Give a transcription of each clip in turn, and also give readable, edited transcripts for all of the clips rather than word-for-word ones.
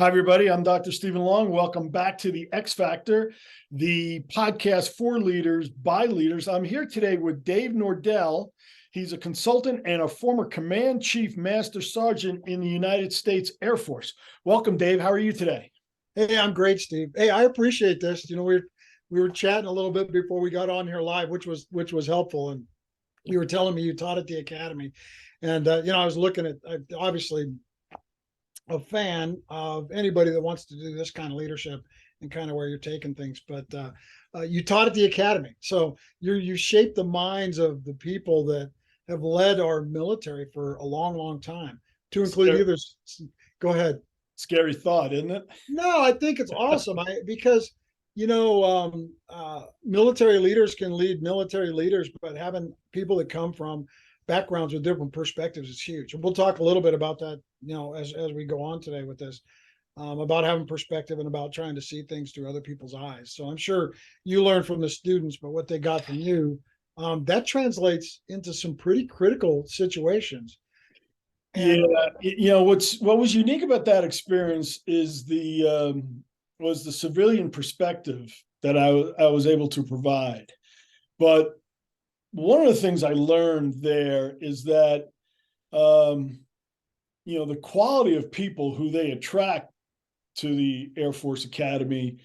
Hi, everybody. I'm Dr. Stephen Long. Welcome back to the X Factor, the podcast for leaders by leaders. I'm here today with Dave Nordel. He's a consultant and a former Command Chief Master Sergeant in the United States Air Force. Welcome, Dave. How are you today? Hey, I'm great, Steve. Hey, I appreciate this. We were chatting a little bit before we got on here live, which was helpful. And you were telling me you taught at the academy, and I was looking at obviously a fan of anybody that wants to do this kind of leadership and kind of where you're taking things. But you taught at the academy, so you shape the minds of the people that have led our military for a long, long time, to include Scary, others. Go ahead. scary thought, isn't it? No, I think it's awesome. Because military leaders can lead military leaders, but having people that come from backgrounds with different perspectives is huge. And we'll talk a little bit about that, as we go on today with this, about having perspective and about trying to see things through other people's eyes. So I'm sure you learn from the students, but what they got from you, that translates into some pretty critical situations. Yeah, And what was unique about that experience is the civilian perspective that I was able to provide. But one of the things I learned there is that the quality of people who they attract to the Air Force Academy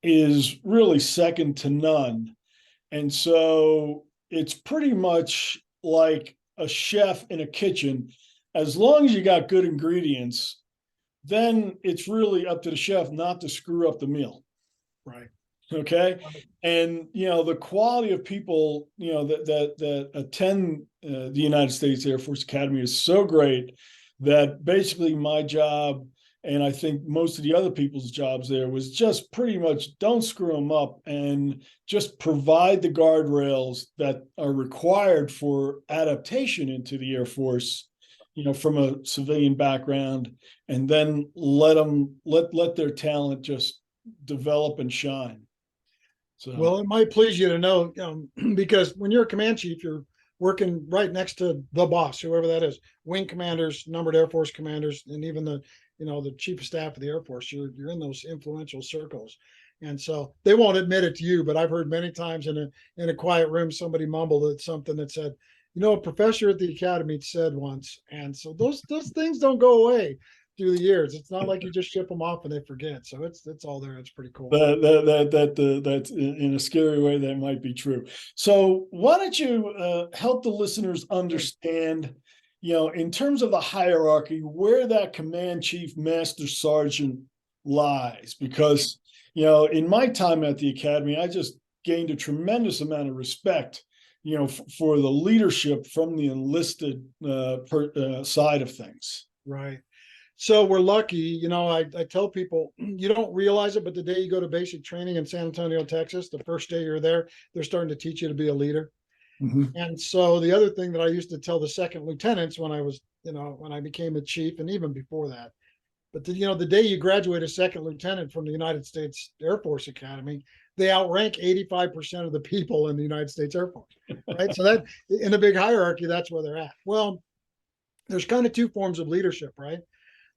is really second to none. And so it's pretty much like a chef in a kitchen. As long as you got good ingredients, then it's really up to the chef not to screw up the meal. right. Okay. And the quality of people that attend the United States Air Force Academy is so great that basically my job, and I think most of the other people's jobs there, was just pretty much don't screw them up and just provide the guardrails that are required for adaptation into the Air Force, from a civilian background, and then let their talent just develop and shine. So Well, it might please you to know, because when you're a command chief, you're working right next to the boss, whoever that is, wing commanders, numbered Air Force commanders, and even the chief of staff of the Air Force. You're in those influential circles, and so they won't admit it to you, but I've heard many times in a quiet room somebody mumbled at something that said, a professor at the academy said once, and so those things don't go away through the years. It's not like you just ship them off and they forget. So it's all there. It's pretty cool. that's in a scary way that might be true. So why don't you help the listeners understand, in terms of the hierarchy, where that command chief master sergeant lies? Because in my time at the academy, I just gained a tremendous amount of respect, for the leadership from the enlisted side of things. Right. So we're lucky, I tell people you don't realize it, but the day you go to basic training in San Antonio, Texas, the first day you're there, they're starting to teach you to be a leader. Mm-hmm. And so the other thing that I used to tell the second lieutenants when I was, when I became a chief and even before that, but the day you graduate a second lieutenant from the United States Air Force Academy, they outrank 85% of the people in the United States Air Force. Right. So that in a big hierarchy, that's where they're at. Well, there's kind of two forms of leadership, right?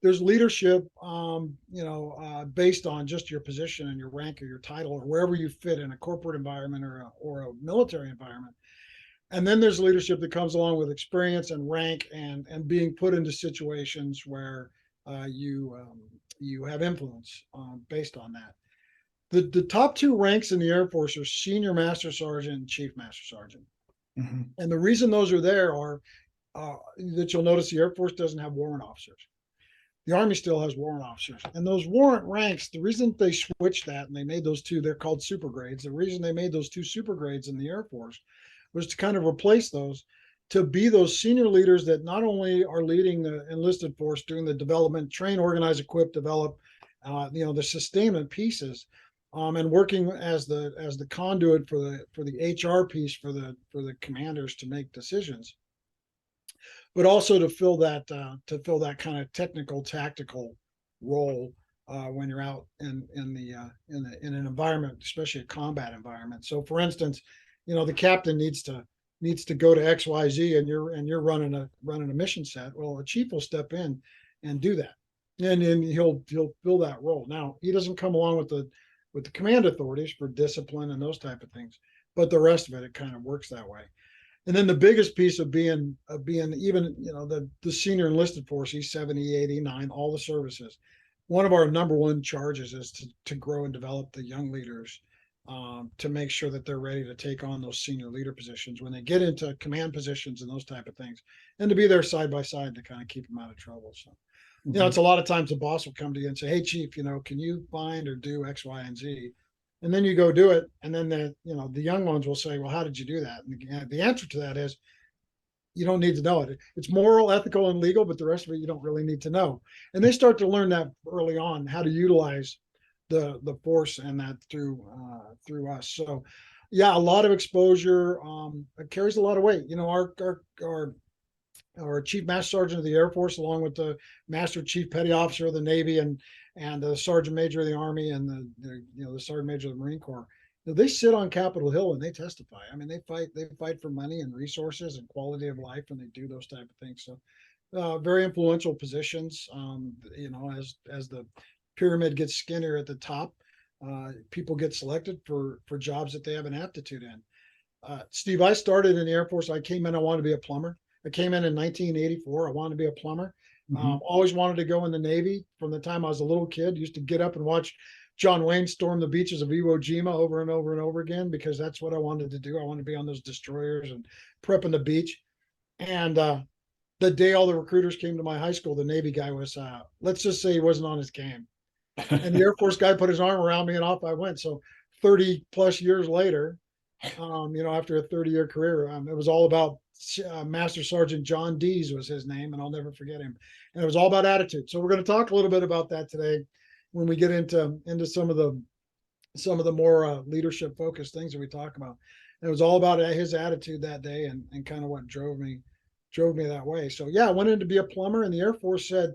There's leadership, based on just your position and your rank or your title or wherever you fit in a corporate environment or a military environment. And then there's leadership that comes along with experience and rank and being put into situations where you have influence based on that. The top two ranks in the Air Force are Senior Master Sergeant and Chief Master Sergeant. Mm-hmm. And the reason those are there are that you'll notice the Air Force doesn't have warrant officers. The Army still has warrant officers. And those warrant ranks, the reason they switched that and they made those two, they're called super grades. The reason they made those two super grades in the Air Force was to kind of replace those, to be those senior leaders that not only are leading the enlisted force doing the development, train, organize, equip, develop, the sustainment pieces, and working as the conduit for the HR piece for the commanders to make decisions, but also to fill that kind of technical tactical role when you're out in an environment, especially a combat environment. So, for instance, the captain needs to go to XYZ, and you're running a mission set. Well, a chief will step in and do that. and then he'll fill that role. Now he doesn't come along with the command authorities for discipline and those type of things, but the rest of it kind of works that way. And then the biggest piece of being even the senior enlisted force, E7, E8, E9, all the services. One of our number one charges is to grow and develop the young leaders, to make sure that they're ready to take on those senior leader positions when they get into command positions and those type of things, and to be there side by side to kind of keep them out of trouble. So, it's a lot of times the boss will come to you and say, "Hey, chief, can you find or do X, Y, and Z?" And then you go do it, and then the young ones will say, "Well, how did you do that?" And the answer to that is, you don't need to know it. It's moral, ethical, and legal, but the rest of it you don't really need to know. And they start to learn that early on, how to utilize the force and that through us. So, yeah, a lot of exposure. It carries a lot of weight. Our chief master sergeant of the Air Force, along with the master chief petty officer of the Navy and the sergeant major of the Army and the sergeant major of the Marine Corps. They sit on Capitol Hill and they testify. I mean, they fight for money and resources and quality of life, and they do those type of things. So, very influential positions. As the pyramid gets skinnier at the top, people get selected for jobs that they have an aptitude in. Steve, I started in the Air Force. I came in, I wanted to be a plumber. I came in 1984. I wanted to be a plumber. Always wanted to go in the Navy from the time I was a little kid. Used to get up and watch John Wayne storm the beaches of Iwo Jima over and over and over again, because that's what I wanted to do. I wanted to be on those destroyers and prepping the beach. And the day all the recruiters came to my high school, the Navy guy was, let's just say he wasn't on his game. And the Air Force guy put his arm around me and off I went. So 30 plus years later, after a 30-year career, it was all about Master Sergeant John Dees was his name, and I'll never forget him. And it was all about attitude. So we're going to talk a little bit about that today when we get into some of the more leadership focused things that we talk about. And it was all about his attitude that day, and kind of what drove me that way. So yeah, I went in to be a plumber, and the Air Force said,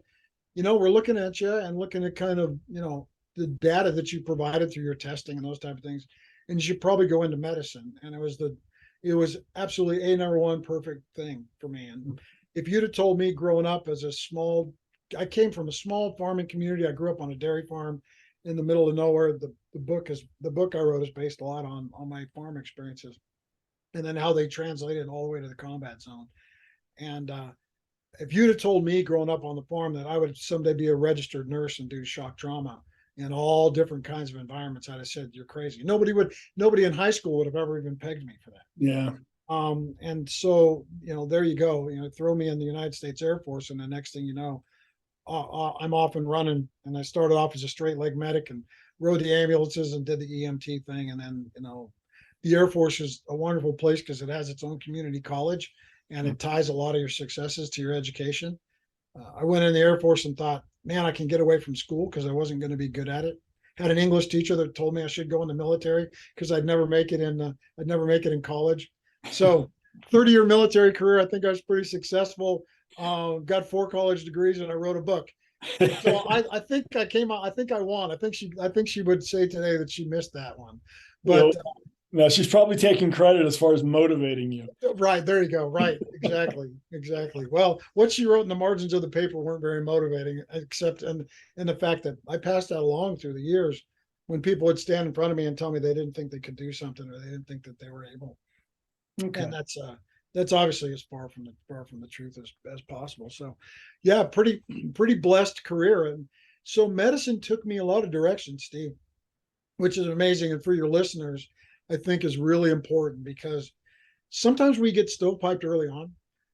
we're looking at you and looking at kind of the data that you provided through your testing and those type of things, and you should probably go into medicine. And it was absolutely a number one perfect thing for me. And if you'd have told me growing up I came from a small farming community. I grew up on a dairy farm in the middle of nowhere. The book I wrote is based a lot on my farm experiences, and then how they translated all the way to the combat zone. And if you'd have told me growing up on the farm that I would someday be a registered nurse and do shock trauma in all different kinds of environments, I'd have said, you're crazy. Nobody in high school would have ever even pegged me for that. Yeah. And so, there you go, throw me in the United States Air Force, and the next thing you know, I'm off and running. And I started off as a straight leg medic and rode the ambulances and did the EMT thing. And then, the Air Force is a wonderful place because it has its own community college, and it ties a lot of your successes to your education. I went in the Air Force and thought, man, I can get away from school because I wasn't going to be good at it. Had an English teacher that told me I should go in the military because I'd never make it in college. So 30-year military career, I think I was pretty successful. Got 4 college degrees, and I wrote a book. So I think I came out. I think I won. I think she would say today that she missed that one, Well, but no, she's probably taking credit as far as motivating you. right, there you go. Right, exactly. Well, what she wrote in the margins of the paper weren't very motivating, except in the fact that I passed that along through the years when people would stand in front of me and tell me they didn't think they could do something, or they didn't think that they were able. Okay. And that's obviously as far from the truth as possible. So, yeah, pretty blessed career. And so medicine took me a lot of directions, Steve, which is amazing. And for your listeners, I think is really important, because sometimes we get stovepiped early on.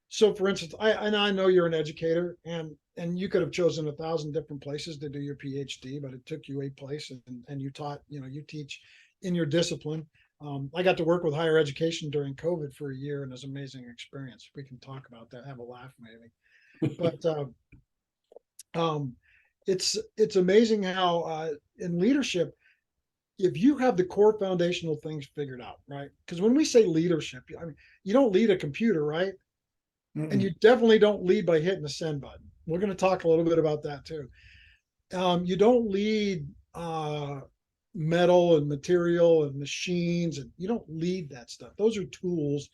So, for instance, I know you're an educator, and you could have chosen 1,000 different places to do your PhD, but it took you a place, and you taught, you teach in your discipline. I got to work with higher education during COVID for a year, and it was an amazing experience. We can talk about that, have a laugh maybe. But it's amazing how in leadership, if you have the core foundational things figured out, right? Because when we say leadership, I mean, you don't lead a computer, right? And you definitely don't lead by hitting the send button. We're going to talk a little bit about that too. You don't lead metal and material and machines, and you don't lead that stuff. Those are tools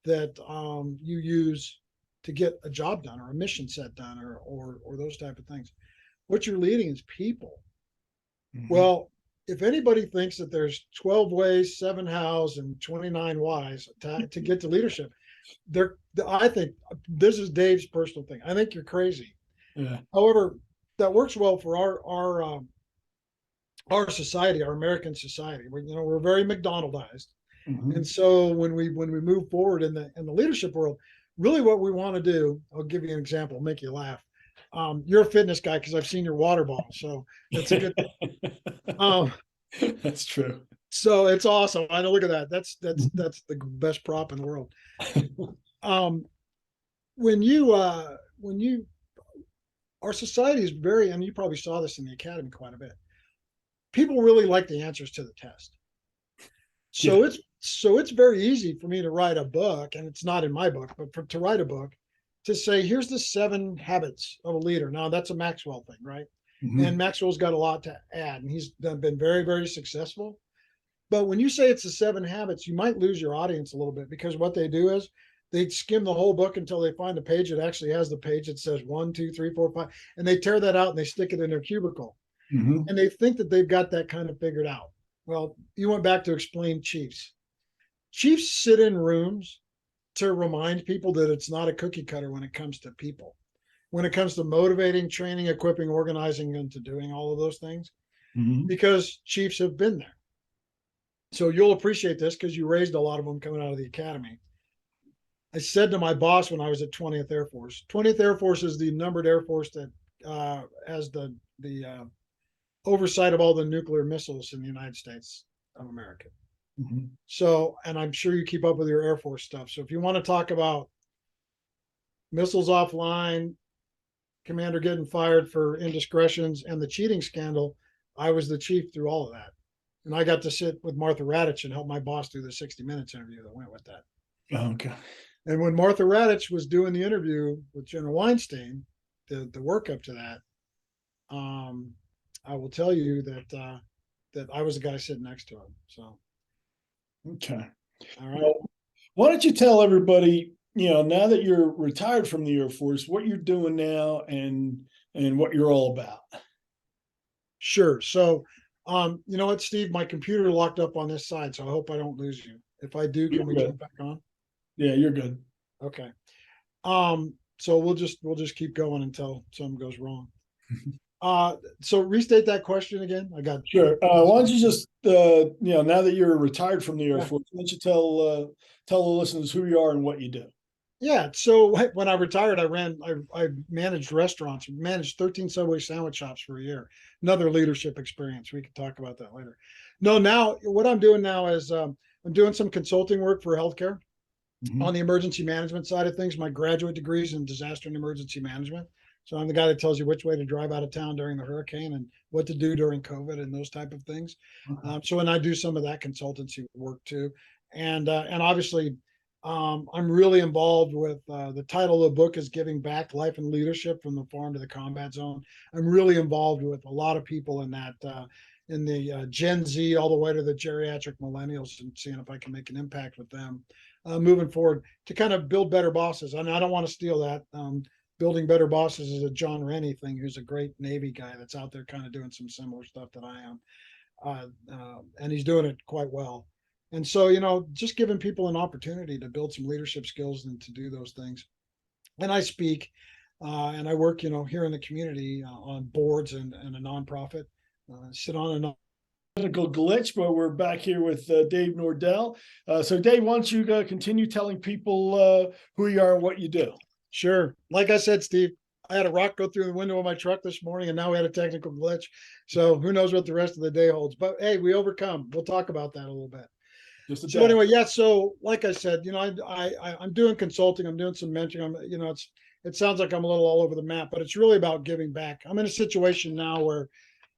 that you use to get a job done, or a mission set done, or those type of things. what you're leading is people. Mhm. Well, if anybody thinks that there's 12 ways, 7 hows, and 29 whys to get to leadership, they're, I think this is Dave's personal thing. I think you're crazy. Yeah. However, that works well for our society, our American society. We're very McDonaldized, and Mhm. so when we move forward in the leadership world, really what we want to do, I'll give you an example, make you laugh. You're a fitness guy because I've seen your water bottle, so it's a good. Um, That's true. so it's awesome. I know. Look at that. That's the best prop in the world. Um, when you our society is very, and you probably saw this in the academy quite a bit. People really like the answers to the test. Yeah. So it's very easy for me to write a book, and it's not in my book, but to write a book to say, here's the 7 habits of a leader. Now that's a Maxwell thing, right? And Mhm. Maxwell's got a lot to add, and he's been very, very successful. But when you say it's the 7 habits, you might lose your audience a little bit, because what they do is they skim the whole book until they find a page that actually has the page that says 1, 2, 3, 4, 5, and they tear that out and they stick it in their cubicle, Mhm. and they think that they've got that kind of figured out. Well, you went back to explain chiefs. Chiefs sit in rooms to remind people that it's not a cookie cutter when it comes to people. When it comes to motivating, training, equipping, organizing, and to doing all of those things, Mhm. because chiefs have been there. So you'll appreciate this because you raised a lot of them coming out of the academy. I said to my boss when I was at 20th Air Force, 20th Air Force is the numbered Air Force that has the oversight of all the nuclear missiles in the United States of America. Mhm. So, and I'm sure you keep up with your Air Force stuff. So if you want to talk about missiles offline, commander getting fired for indiscretions, and the cheating scandal, I was the chief through all of that. And I got to sit with Martha Radich and help my boss do the 60 Minutes interview that went with that. Okay. And when Martha Radich was doing the interview with General Weinstein, the work up to that, um, I will tell you that I was the guy sitting next to him. So, Okay. all right. Well, why don't you tell everybody, now that you're retired from the Air Force, what you're doing now and what you're all about? Sure. So, you know what, Steve, my computer locked up on this side, so I hope I don't lose you. If I do, can You're we good. jump back on? Yeah, you're good. Okay. So we'll just keep going until something goes wrong. So restate that question again. I got Sure. Why don't you just, now that you're retired from the Air yeah. Force, why don't you tell the listeners who you are and what you do? Yeah. So when I retired, I managed restaurants, managed 13 Subway sandwich shops for a year. Another leadership experience. We can talk about that later. No, now what I'm doing now is I'm doing some consulting work for healthcare on Mhm. the emergency management side of things. My graduate degree is in disaster and emergency management. So I'm the guy that tells you which way to drive out of town during the hurricane and what to do during COVID and those type of things. So and I do some of that consultancy work too, and obviously I'm really involved with the title of the book is Giving Back: Life and Leadership from the Farm to the Combat Zone. I'm really involved with a lot of people in that. In the Gen Z all the way to the geriatric millennials, and seeing if I can make an impact with them moving forward to kind of build better bosses. And I don't want to steal that. Building better bosses is a John Rennie thing, who's a great Navy guy that's out there kind of doing some similar stuff that I am. And he's doing it quite well. And so, just giving people an opportunity to build some leadership skills and to do those things. And I speak and I work, here in the community on boards and a nonprofit. Sit on a Technical glitch, but we're back here with Dave Nordel. So, Dave, why don't you continue telling people who you are and what you do? Sure. Like I said, Steve, I had a rock go through the window of my truck this morning, and now we had a technical glitch. So who knows what the rest of the day holds? But hey, we overcome. We'll talk about that a little bit. Just a So day. anyway, yeah. So like I said, I'm doing consulting. I'm doing some mentoring. It sounds like I'm a little all over the map, but it's really about giving back. I'm in a situation now where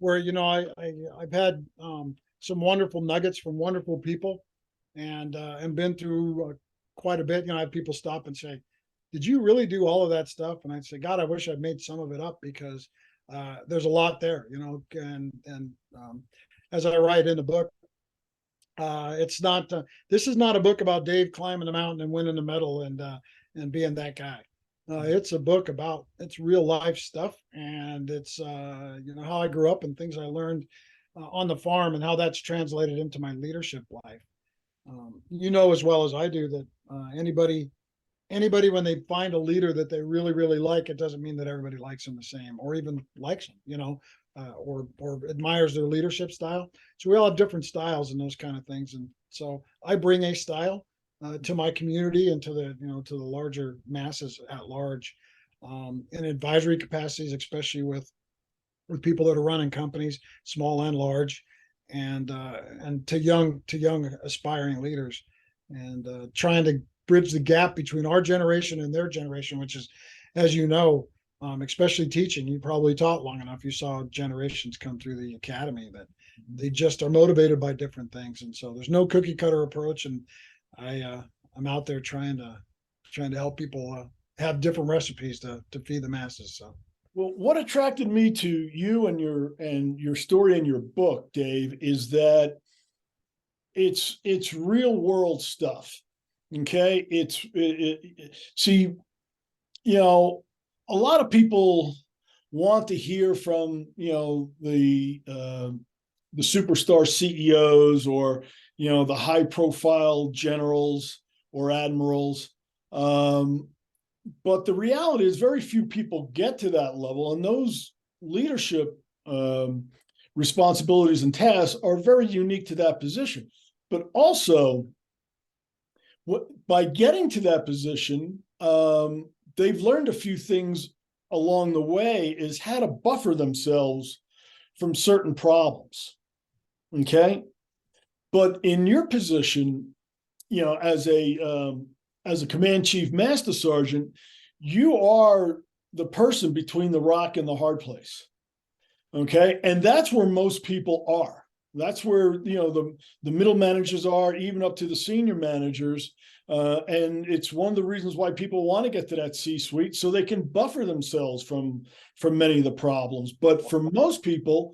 I've had some wonderful nuggets from wonderful people, and been through quite a bit. I have people stop and say, did you really do all of that stuff? And I'd say, God, I wish I'd made some of it up, because there's a lot there, and as I write in the book, it's not. This is not a book about Dave climbing the mountain and winning the medal and being that guy. It's a book about it's real life stuff, and it's how I grew up and things I learned on the farm and how that's translated into my leadership life. As well as I do that anybody when they find a leader that they really really like, it doesn't mean that everybody likes them the same or even likes them, or admires their leadership style. So we all have different styles and those kind of things, and so I bring a style to my community and to the larger masses at large, in advisory capacities, especially with people that are running companies, small and large, and to young aspiring leaders, and trying to bridge the gap between our generation and their generation, which is, as you know, especially teaching. You probably taught long enough. You saw generations come through the academy that they just are motivated by different things, and so there's no cookie cutter approach. And I'm out there trying to help people have different recipes to feed the masses. So. Well, what attracted me to you and your story in your book, Dave, is that it's real world stuff. Okay, see, a lot of people want to hear from the superstar CEOs, or the high profile generals or admirals. But the reality is very few people get to that level, and those leadership responsibilities and tasks are very unique to that position. But also, by getting to that position, they've learned a few things along the way, is how to buffer themselves from certain problems. Okay. But in your position, as a command chief master sergeant, you are the person between the rock and the hard place. Okay. And that's where most people are. That's where the middle managers are, even up to the senior managers. And it's one of the reasons why people want to get to that C-suite, so they can buffer themselves from many of the problems. But for most people,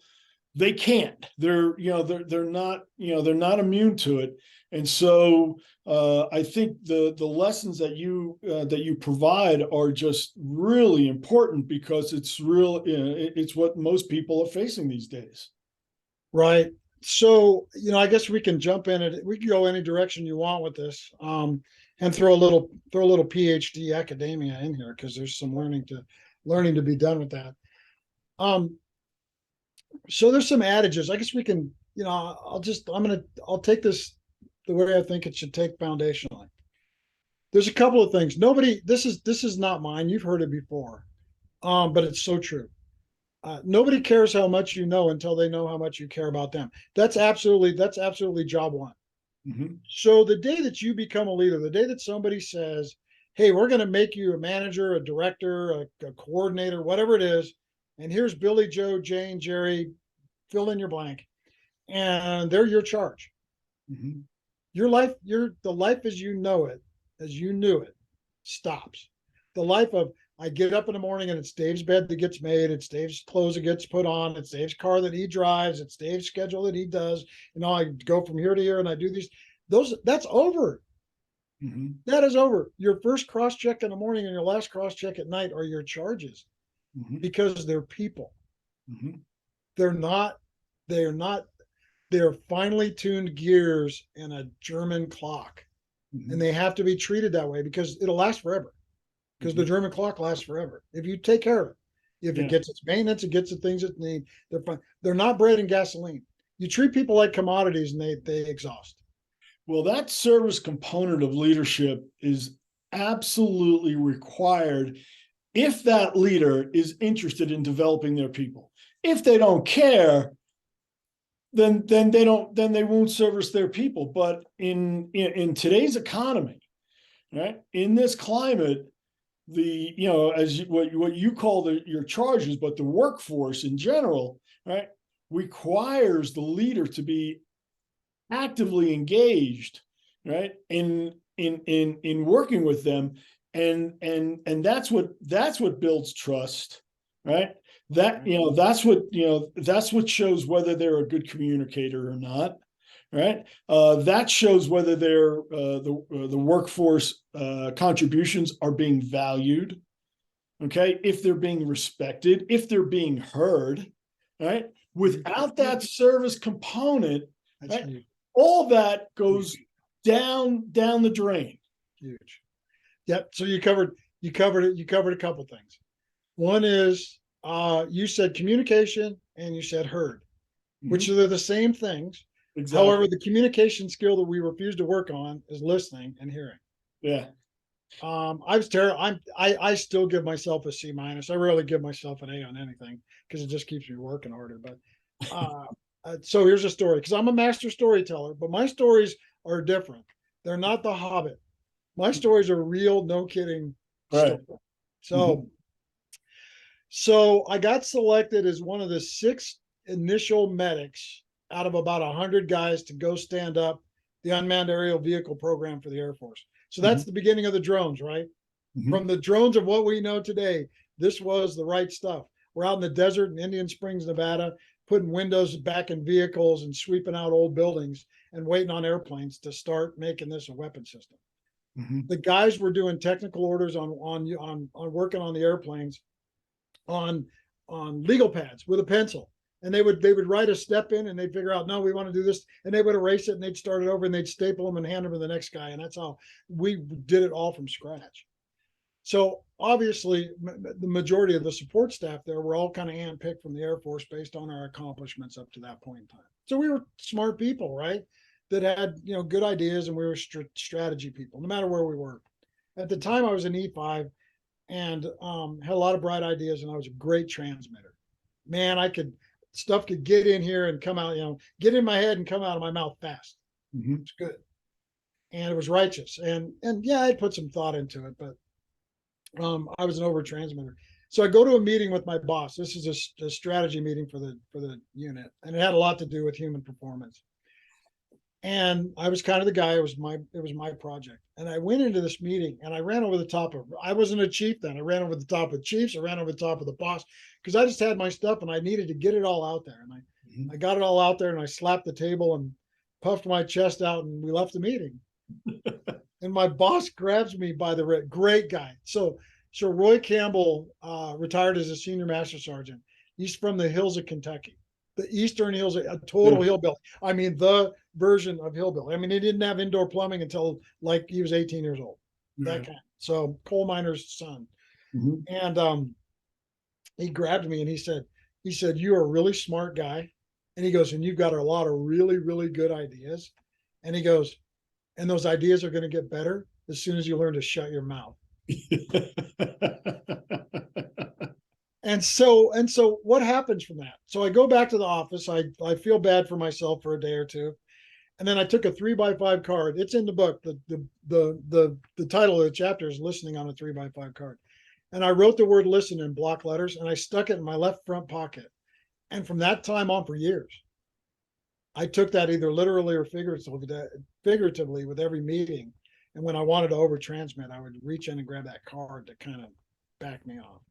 they can't. They're not immune to it. And so I think the lessons that you provide are just really important, because it's it's what most people are facing these days. Right. So, I guess we can jump in it. We can go any direction you want with this, and throw a little PhD academia in here, because there's some learning to be done with that. Um, so there's some adages. I guess we can, I'll take this the way I think it should take foundationally. There's a couple of things. This is not mine. You've heard it before, but it's so true. Nobody cares how much you know until they know how much you care about them. That's absolutely job one. Mm-hmm. So the day that you become a leader, the day that somebody says, "Hey, we're going to make you a manager, a director, a coordinator, whatever it is, and here's Billy, Joe, Jane, Jerry, fill in your blank, and they're your charge." Mm-hmm. The life as you know it, as you knew it, stops. The life of, I get up in the morning and it's Dave's bed that gets made, it's Dave's clothes that gets put on, it's Dave's car that he drives, it's Dave's schedule that he does. I go from here to here and I do these. That's over. Mm-hmm. That is over. Your first cross check in the morning and your last cross check at night are your charges, Mm-hmm. because they're people. Mm-hmm. They're not. They're not. They're finely tuned gears in a German clock, Mm-hmm. and they have to be treated that way, because it'll last forever. Because the German clock lasts forever if you take care of it. If it gets its maintenance, it gets the things it needs. They're fine. They're not bread and gasoline. You treat people like commodities, and they exhaust. Well, that service component of leadership is absolutely required if that leader is interested in developing their people. If they don't care, then they won't service their people. But in today's economy, right, in this climate, what you call your charges, but the workforce in general, right, requires the leader to be actively engaged, right, in working with them. And that's what builds trust, right? That's what shows whether they're a good communicator or not, right? That shows whether the workforce contributions are being valued, okay, if they're being respected, if they're being heard, right? Without that service component, That's right, huge. all that goes down the drain. Huge. Yep. So you covered it. You covered a couple things. One is you said communication and you said heard, which are the same things. Exactly. However, the communication skill that we refuse to work on is listening and hearing. Yeah. I was terrible. I still give myself a C minus. I rarely give myself an A on anything because it just keeps me working harder. But so here's a story, because I'm a master storyteller, but my stories are different. They're not The Hobbit. My stories are real, no kidding Right. story. So, so I got selected as one of the 6 initial medics out of about 100 guys to go stand up the unmanned aerial vehicle program for the Air Force. So that's the beginning of the drones, right? From the drones of what we know today, this was the right stuff. We're out in the desert in Indian Springs, Nevada, putting windows back in vehicles and sweeping out old buildings and waiting on airplanes to start making this a weapon system. The guys were doing technical orders on working on the airplanes on legal pads with a pencil, and they would write a step in and they'd figure out, no, we want to do this, and they would erase it and they'd start it over and they'd staple them and hand them to the next guy, and that's how we did it all from scratch. So obviously, the majority of the support staff there were all kind of handpicked from the Air Force based on our accomplishments up to that point in time. So we were smart people, right? That had good ideas, and we were strategy people, no matter where we were. At the time, I was an E5 and had a lot of bright ideas, and I was a great transmitter. Man, stuff could get in here and come out, get in my head and come out of my mouth fast. It's good, and it was righteous, and yeah, I put some thought into it, but I was an over transmitter. So I go to a meeting with my boss. This is a strategy meeting for the unit, and it had a lot to do with human performance. And I was kind of the guy. It was my project. And I went into this meeting and I ran over the top of. I wasn't a chief then. I ran over the top of chiefs. I ran over the top of the boss because I just had my stuff and I needed to get it all out there. And I got it all out there and I slapped the table and puffed my chest out and we left the meeting. And my boss grabs me by the wrist. Great guy. So Roy Campbell retired as a senior master sergeant. He's from the hills of Kentucky, the eastern hills, a total hillbilly. I mean, the version of hillbilly. I mean, he didn't have indoor plumbing until like he was 18 years old. That kind. So coal miner's son. And he grabbed me and he said, "You are a really smart guy." And he goes, "And you've got a lot of really, really good ideas." And he goes, "And those ideas are going to get better as soon as you learn to shut your mouth." And so what happens from that? So I go back to the office. I feel bad for myself for a day or two. And then I took a 3x5 card. It's in the book. The title of the chapter is Listening on a 3x5 card. And I wrote the word listen in block letters and I stuck it in my left front pocket. And from that time on for years, I took that either literally or figuratively with every meeting. And when I wanted to over transmit, I would reach in and grab that card to kind of back me off.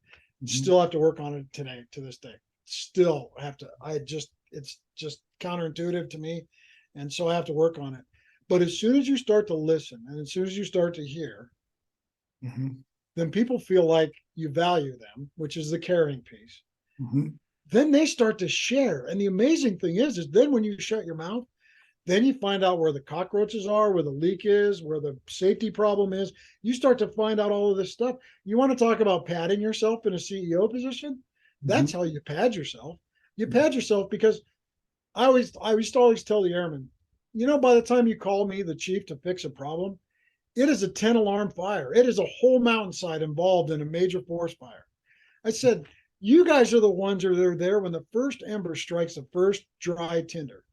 Still have to work on it today, to this day. Still have to. It's just counterintuitive to me. And so I have to work on it. But as soon as you start to listen and as soon as you start to hear, then people feel like you value them, which is the caring piece. Then they start to share. And the amazing thing is then when you shut your mouth, then you find out where the cockroaches are, where the leak is, where the safety problem is. You start to find out all of this stuff. You want to talk about padding yourself in a CEO position? That's how you pad yourself. You pad yourself because I used to always tell the airmen, by the time you call me the chief to fix a problem, it is a 10 alarm fire. It is a whole mountainside involved in a major forest fire. I said, you guys are the ones that are there when the first ember strikes the first dry tinder.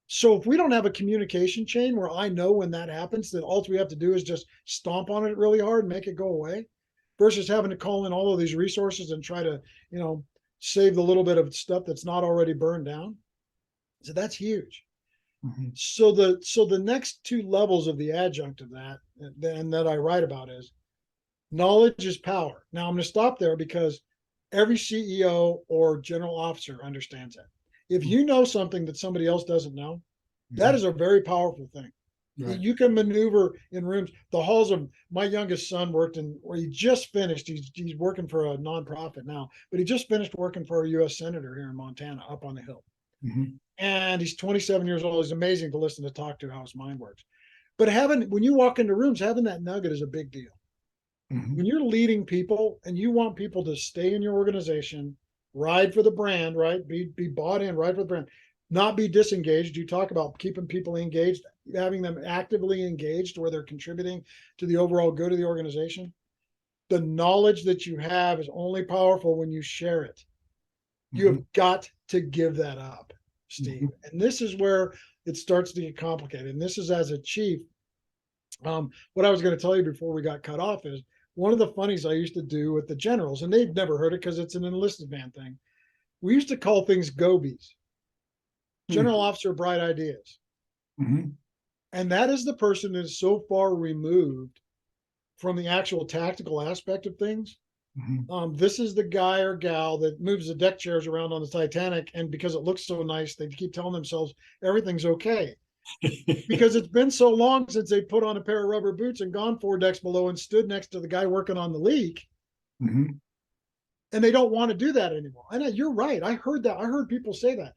So if we don't have a communication chain where I know when that happens, then all we have to do is just stomp on it really hard and make it go away, versus having to call in all of these resources and try to, save the little bit of stuff that's not already burned down. So that's huge. So the next 2 levels of the adjunct of that, and that I write about, is knowledge is power. Now I'm going to stop there because every CEO or general officer understands that. If you know something that somebody else doesn't know, that is a very powerful thing. Right. You can maneuver in rooms. The halls of my youngest son worked in where he just finished. He's working for a nonprofit now, but he just finished working for a U.S. senator here in Montana, up on the hill. Mm-hmm. And he's 27 years old. He's amazing to listen to talk to how his mind works. But when you walk into rooms, having that nugget is a big deal. Mm-hmm. When you're leading people and you want people to stay in your organization, ride for the brand, right? Be bought in, ride for the brand, not be disengaged. You talk about keeping people engaged, having them actively engaged where they're contributing to the overall good of the organization. The knowledge that you have is only powerful when you share it. You Mm-hmm. have got to give that up, Mm-hmm. Steve. And this is where it starts to get complicated. And this is as a chief. What I was going to tell you before we got cut off is one of the funnies I used to do with the generals, and they've never heard it because it's an enlisted man thing. We used to call things gobies, general officer bright ideas. Mm-hmm. And that is the person that is so far removed from the actual tactical aspect of things. Mm-hmm. This is the guy or gal that moves the deck chairs around on the Titanic, and because it looks so nice, they keep telling themselves everything's okay. Because it's been so long since they put on a pair of rubber boots and gone 4 decks below and stood next to the guy working on the leak, Mm-hmm. and they don't want to do that anymore. And you're right. I heard that. I heard people say that.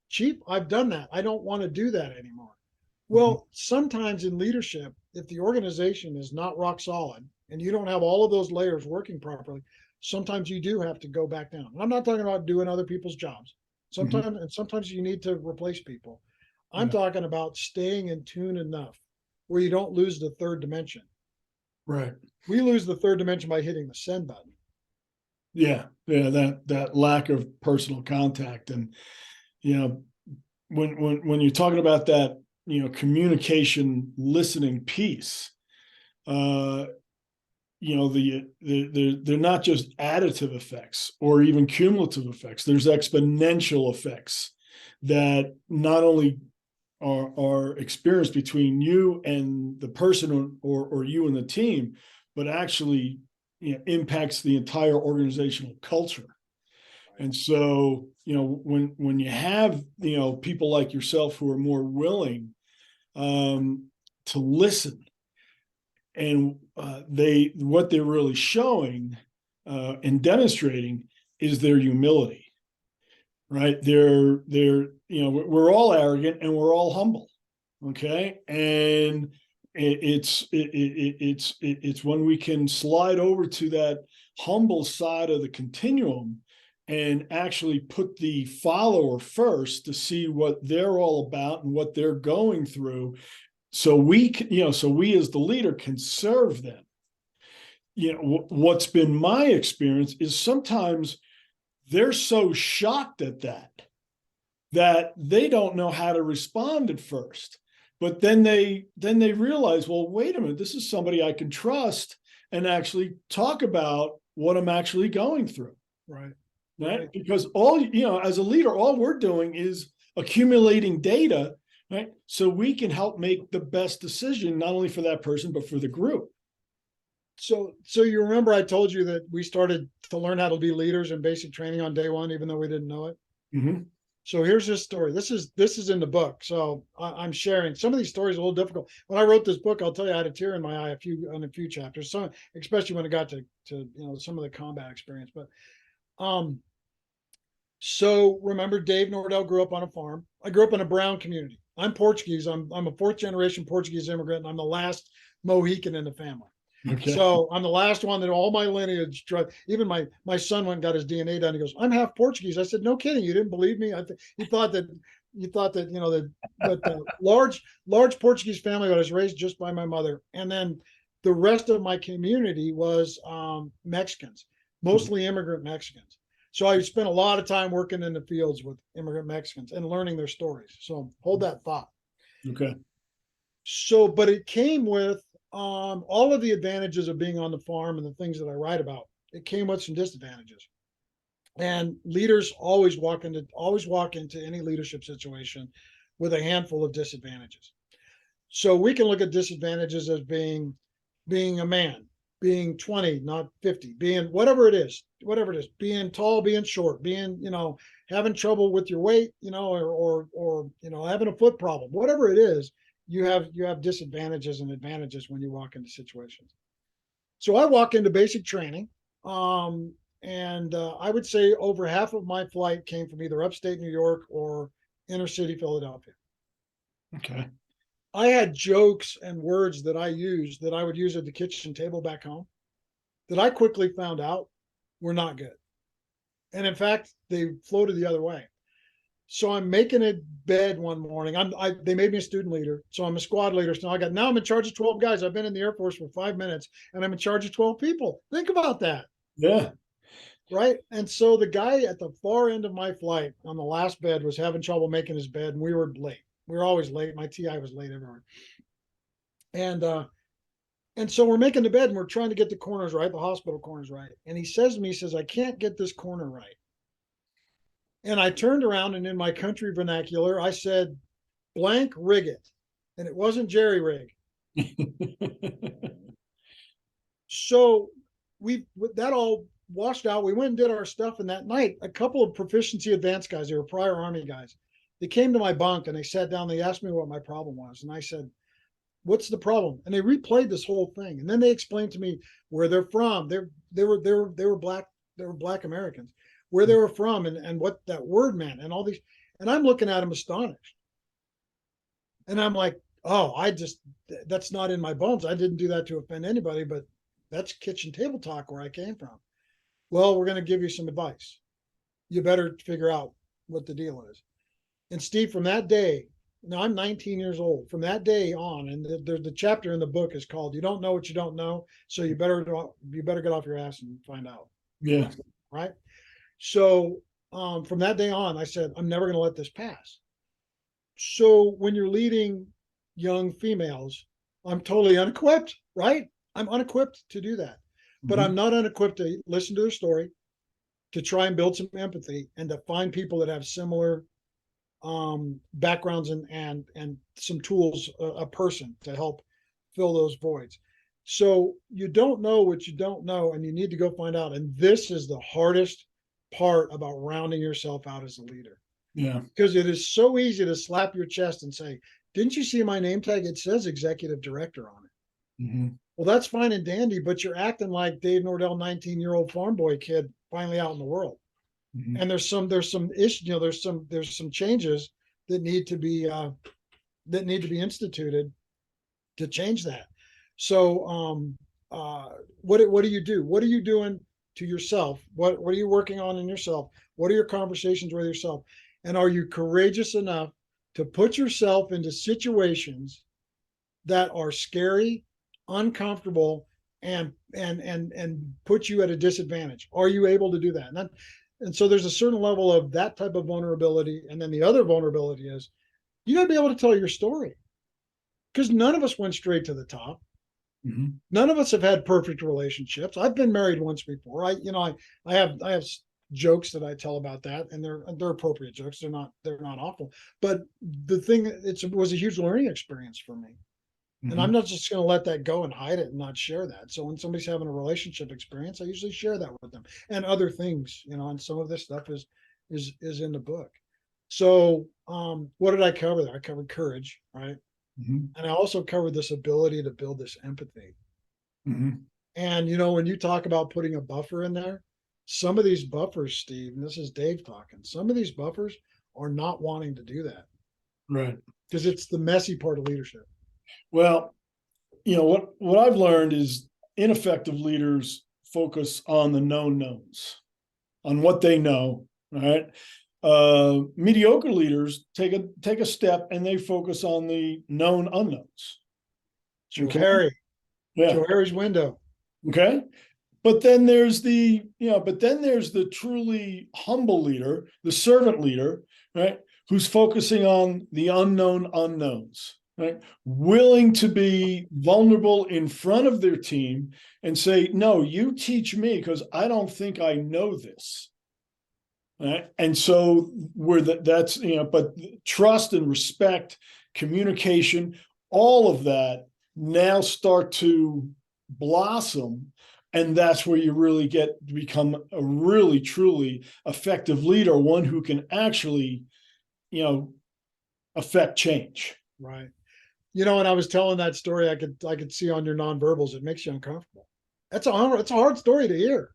Chief, I've done that. I don't want to do that anymore. Mm-hmm. Well, sometimes in leadership, if the organization is not rock solid and you don't have all of those layers working properly, sometimes you do have to go back down. And I'm not talking about doing other people's jobs. Mm-hmm. Sometimes you need to replace people. I'm Yeah. talking about staying in tune enough where you don't lose the third dimension. Right. We lose the third dimension by hitting the send button. Yeah. Yeah. That lack of personal contact, and you know, when you're talking about that, communication, listening piece, uh, they're not just additive effects or even cumulative effects. There's exponential effects that not only are experienced between you and the person, or you and the team, but actually impacts the entire organizational culture. And so, when you have, people like yourself who are more willing, to listen, and what they're really showing, and demonstrating, is their humility, right? We're all arrogant and we're all humble, okay? And it's when we can slide over to that humble side of the continuum and actually put the follower first to see what they're all about and what they're going through, so we as the leader can serve them. What's been my experience is sometimes they're so shocked at that they don't know how to respond at first, but then they realize, well, wait a minute, this is somebody I can trust and actually talk about what I'm actually going through. Right. Right. Because as a leader, all we're doing is accumulating data, right? So we can help make the best decision, not only for that person, but for the group. So you remember I told you that we started to learn how to be leaders in basic training on day one, even though we didn't know it. Mm-hmm. So here's this story. This is in the book. So I'm sharing some of these stories are a little difficult. When I wrote this book, I'll tell you I had a tear in my eye on a few chapters. Some, especially when it got to some of the combat experience. But um, so remember, Dave Nordel grew up on a farm. I grew up in a brown community. I'm Portuguese. I'm a fourth generation Portuguese immigrant, and I'm the last Mohican in the family. Okay. So I'm the last one that all my lineage. Even my son went and got his DNA done. He goes, "I'm half Portuguese." I said, "No kidding. You didn't believe me?" He thought that that, but large Portuguese family. But I was raised just by my mother, and then the rest of my community was Mexicans, mostly immigrant Mexicans. So I spent a lot of time working in the fields with immigrant Mexicans and learning their stories. So hold that thought. Okay. So, but it came with all of the advantages of being on the farm and the things that I write about. It came with some disadvantages, and leaders always walk into any leadership situation with a handful of disadvantages. So we can look at disadvantages as being a man, being 20, not 50, being whatever it is, being tall, being short, being, having trouble with your weight, or having a foot problem, whatever it is, you have disadvantages and advantages when you walk into situations. So I walk into basic training, and I would say over half of my flight came from either upstate New York or inner city Philadelphia. Okay. I had jokes and words that I used that I would use at the kitchen table back home that I quickly found out were not good. And in fact, they floated the other way. So I'm making a bed one morning. They made me a student leader, so I'm a squad leader. So now I'm in charge of 12 guys. I've been in the Air Force for 5 minutes, and I'm in charge of 12 people. Think about that, Yeah. right? And so the guy at the far end of my flight on the last bed was having trouble making his bed, and we were late. We were always late. My TI was late everywhere, and so we're making the bed, and we're trying to get the corners right, the hospital corners right. And he says to me, he says, "I can't get this corner right." And I turned around, and in my country vernacular, I said, "Blank rig it." And it wasn't jerry rig. So we that all washed out. We went and did our stuff. And that night, a couple of proficiency advanced guys, they were prior Army guys, they came to my bunk and they sat down. They asked me what my problem was. And I said, "What's the problem?" And they replayed this whole thing. And then they explained to me where they're from. They were black Americans, where they were from, and what that word meant, and all these. And I'm looking at them astonished. And I'm like, "Oh, that's not in my bones. I didn't do that to offend anybody, but that's kitchen table talk where I came from." "Well, we're going to give you some advice. You better figure out what the deal is." And Steve, from that day, now I'm 19 years old. From that day on, and the chapter in the book is called "You Don't Know What You Don't Know," so you better get off your ass and find out. Yeah. Right. So from that day on, I said, I'm never going to let this pass. So when you're leading young females, I'm totally unequipped, right? I'm unequipped to do that. But I'm not unequipped to listen to their story, to try and build some empathy, and to find people that have similar backgrounds and some tools, a person to help fill those voids. So you don't know what you don't know, and you need to go find out. And this is the hardest part about rounding yourself out as a leader. Yeah. Because it is so easy to slap your chest and say, "Didn't you see my name tag? It says executive director on it." Mm-hmm. Well, that's fine and dandy, but you're acting like Dave Nordel, 19-year-old farm boy kid, finally out in the world. Mm-hmm. And there's some issues, there's some changes that need to be instituted to change that. So, what do you do? What are you doing to yourself? What are you working on in yourself? What are your conversations with yourself? And are you courageous enough to put yourself into situations that are scary, uncomfortable, and put you at a disadvantage? Are you able to do that? And so there's a certain level of that type of vulnerability. And then the other vulnerability is you got to be able to tell your story, because none of us went straight to the top. Mm-hmm. None of us have had perfect relationships. I've been married once before. I have jokes that I tell about that, and they're appropriate jokes. They're not awful. But the thing, it was a huge learning experience for me. Mm-hmm. And I'm not just going to let that go and hide it and not share that. So when somebody's having a relationship experience, I usually share that with them, and other things, and some of this stuff is in the book. So what did I cover there? I covered courage, right? Mm-hmm. And I also covered this ability to build this empathy. Mm-hmm. And when you talk about putting a buffer in there, some of these buffers, Steve, and this is Dave talking, some of these buffers are not wanting to do that Right. because it's the messy part of leadership. Well, what I've learned is ineffective leaders focus on the known knowns, on what they know. Right. Mediocre leaders take a step and they focus on the known unknowns. Joe Okay. Harry, Yeah. Joe Harry's window. Okay. But then there's the truly humble leader, the servant leader, right? Who's focusing on the unknown unknowns, right? Willing to be vulnerable in front of their team and say, "No, you teach me because I don't think I know this." Right? And so that's but trust and respect, communication, all of that now start to blossom, and that's where you really get to become a really truly effective leader, one who can actually affect change. Right. When I was telling that story, I could see on your nonverbals, it makes you uncomfortable. It's a hard story to hear,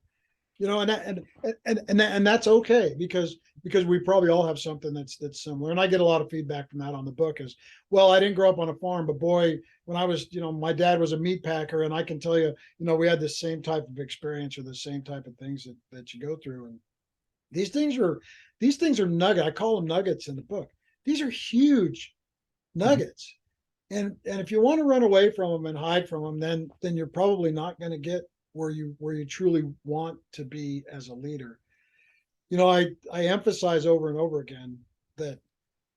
and that's okay, because we probably all have something that's similar. And I get a lot of feedback from that on the book is, well, I didn't grow up on a farm, but boy, when I was, my dad was a meat packer, and I can tell you, we had the same type of experience or the same type of things that you go through. And these things are nugget. I call them nuggets in the book. These are huge nuggets. And if you want to run away from them and hide from them, then you're probably not going to get where you truly want to be as a leader. I emphasize over and over again that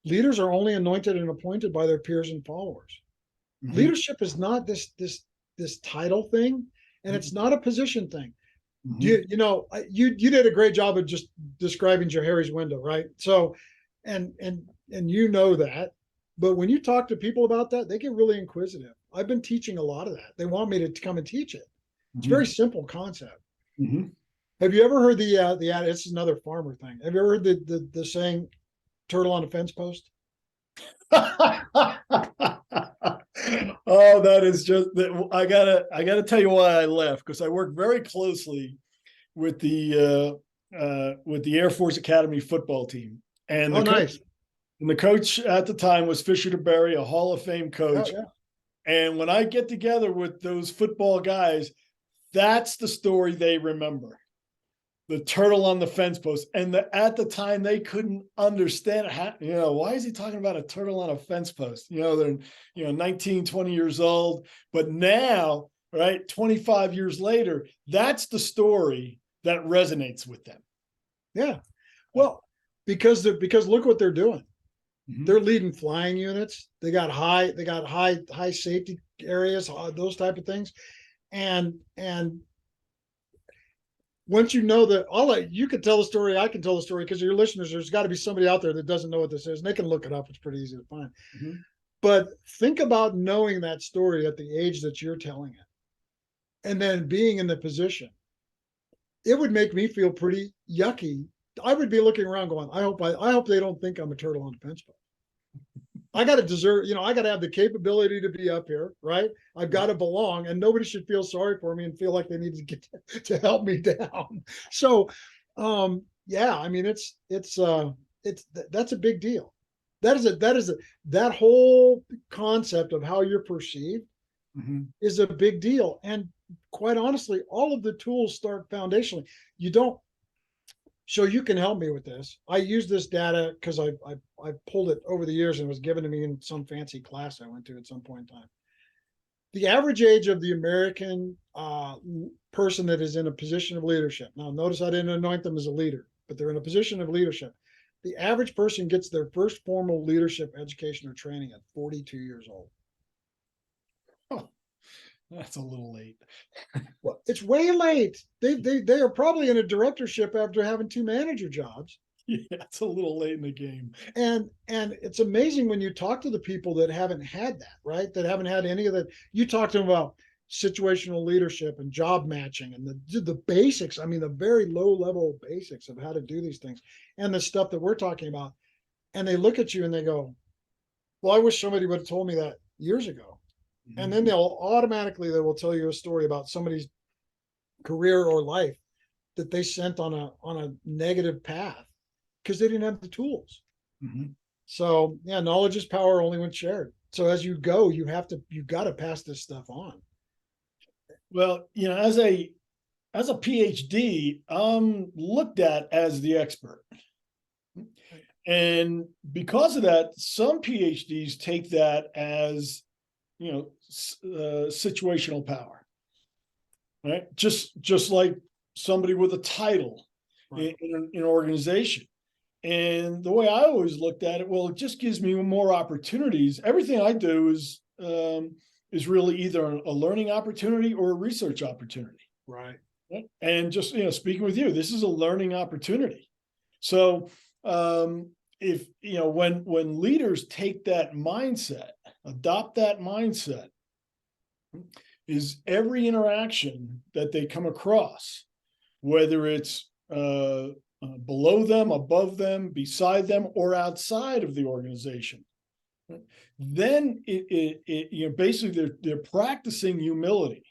leaders are only anointed and appointed by their peers and followers. Mm-hmm. Leadership is not this title thing, and it's not a position thing. Mm-hmm. You did a great job of just describing Johari's window, right? So, and that, but when you talk to people about that, they get really inquisitive. I've been teaching a lot of that. They want me to come and teach it. It's a very simple concept. Mm-hmm. Have you ever heard the it's another farmer thing. Have you ever heard the saying turtle on a fence post? Oh, that is just that. I gotta tell you why I left, because I work very closely with the Air Force Academy football team, and Oh, nice. the coach at the time was Fisher DeBerry, a Hall of Fame coach. Yeah. And when I get together with those football guys, that's the story they remember. The turtle on the fence post. And at the time, they couldn't understand how, why is he talking about a turtle on a fence post? They're, 19, 20 years old. But now, right, 25 years later, that's the story that resonates with them. Yeah. Well, because look what they're doing. Mm-hmm. They're leading flying units. They got high safety areas, those type of things. And once you know that, you can tell the story, I can tell the story, because your listeners, there's got to be somebody out there that doesn't know what this is, and they can look it up. It's pretty easy to find. Mm-hmm. But think about knowing that story at the age that you're telling it, and then being in the position. It would make me feel pretty yucky. I would be looking around going, I hope they don't think I'm a turtle on the fence post. I got to deserve, I got to have the capability to be up here, right? I've got to belong, and nobody should feel sorry for me and feel like they need to get to help me down. So, yeah, I mean, that's a big deal. That whole concept of how you're perceived is a big deal. And quite honestly, all of the tools start foundationally. You don't. So you can help me with this. I use this data because I pulled it over the years and it was given to me in some fancy class I went to at some point in time. The average age of the American person that is in a position of leadership. Now, notice I didn't anoint them as a leader, but they're in a position of leadership. The average person gets their first formal leadership education or training at 42 years old. Oh, that's a little late. Well, it's way late. They are probably in a directorship after having 2 manager jobs. Yeah, it's a little late in the game. And it's amazing when you talk to the people that haven't had that, right? That haven't had any of that. You talk to them about situational leadership and job matching and the basics. I mean, the very low level basics of how to do these things and the stuff that we're talking about. And they look at you and they go, well, I wish somebody would have told me that years ago. Mm-hmm. And then they will tell you a story about somebody's career or life that they sent on a negative path because they didn't have the tools. Mm-hmm. So yeah, knowledge is power only when shared. So as you go, you've got to pass this stuff on. Well, as a PhD, I'm looked at as the expert. And because of that, some PhDs take that as, situational power, right? Just like somebody with a title in an organization. And the way I always looked at it, well, it just gives me more opportunities. Everything I do is really either a learning opportunity or a research opportunity. Right. And just, speaking with you, this is a learning opportunity. So if, when leaders take that mindset, adopt that mindset, is every interaction that they come across, whether it's below them, above them, beside them, or outside of the organization, Then basically they're practicing humility,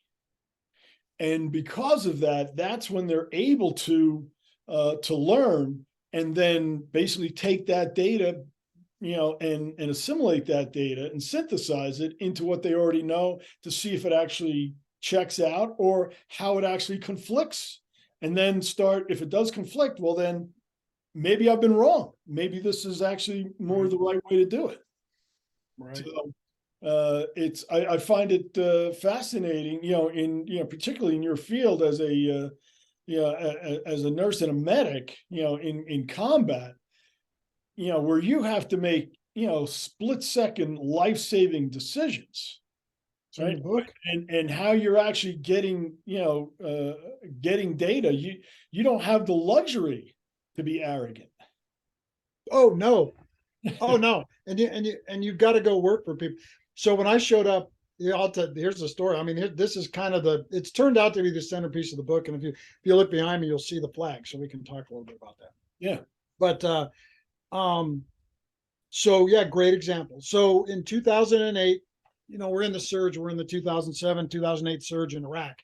and because of that, that's when they're able to learn, and then basically take that data, and assimilate that data and synthesize it into what they already know, to see if it actually checks out or how it actually conflicts. And then start, if it does conflict, well, then maybe I've been wrong. Maybe this is actually more the right way to do it. Right. So I find it fascinating, particularly in your field as as a nurse and a medic, in combat, where you have to make, split second life saving decisions, It's in the right? book. And how you're actually getting, getting data. You don't have the luxury to be arrogant. Oh no. Oh no. And you've got to go work for people. So when I showed up, yeah, here's the story. I mean, this is kind of it's turned out to be the centerpiece of the book. And if you look behind me, you'll see the flag. So we can talk a little bit about that. Yeah. But um, so yeah, great example. So in 2008, we're in the surge. We're in the 2007, 2008 surge in Iraq,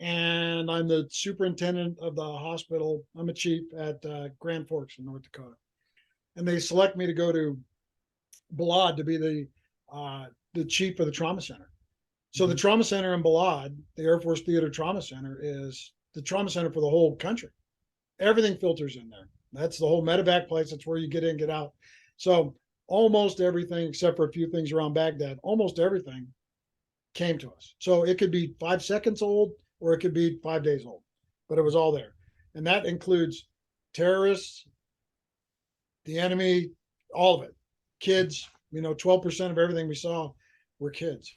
and I'm the superintendent of the hospital. I'm a chief at Grand Forks in North Dakota, and they select me to go to Balad to be the chief of the trauma center. So the Mhm. trauma center in Balad, the Air Force Theater Trauma Center, is the trauma center for the whole country. Everything filters in there. That's the whole medevac place. That's where you get in, get out. So almost everything, except for a few things around Baghdad, almost everything came to us. So it could be 5 seconds old or it could be 5 days old, but it was all there. And that includes terrorists, the enemy, all of it. Kids, 12% of everything we saw were kids.